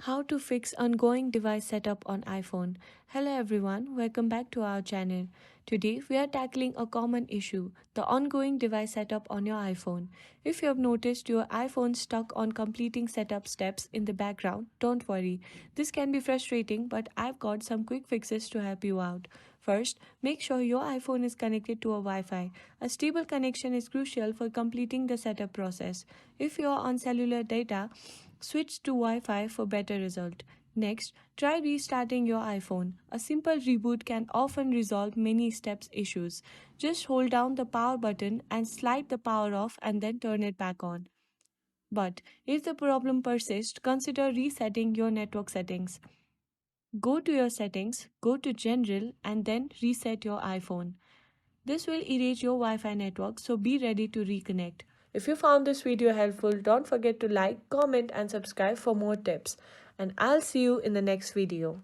How to fix ongoing device setup on iPhone. Hello everyone, welcome back to our channel. Today we are tackling a common issue, the ongoing device setup on your iPhone. If you have noticed your iPhone stuck on completing setup steps in the background, don't worry. This can be frustrating, but I've got some quick fixes to help you out. First, make sure your iPhone is connected to a Wi-Fi. A stable connection is crucial for completing the setup process. If you are on cellular data, switch to Wi-Fi for better result. Next, try restarting your iPhone. A simple reboot can often resolve many steps issues. Just hold down the power button and slide the power off and then turn it back on. But if the problem persists, consider resetting your network settings. Go to your settings, go to General, and then reset your iPhone. This will erase your Wi-Fi network, so be ready to reconnect. If you found this video helpful, don't forget to like, comment and subscribe for more tips. And I'll see you in the next video.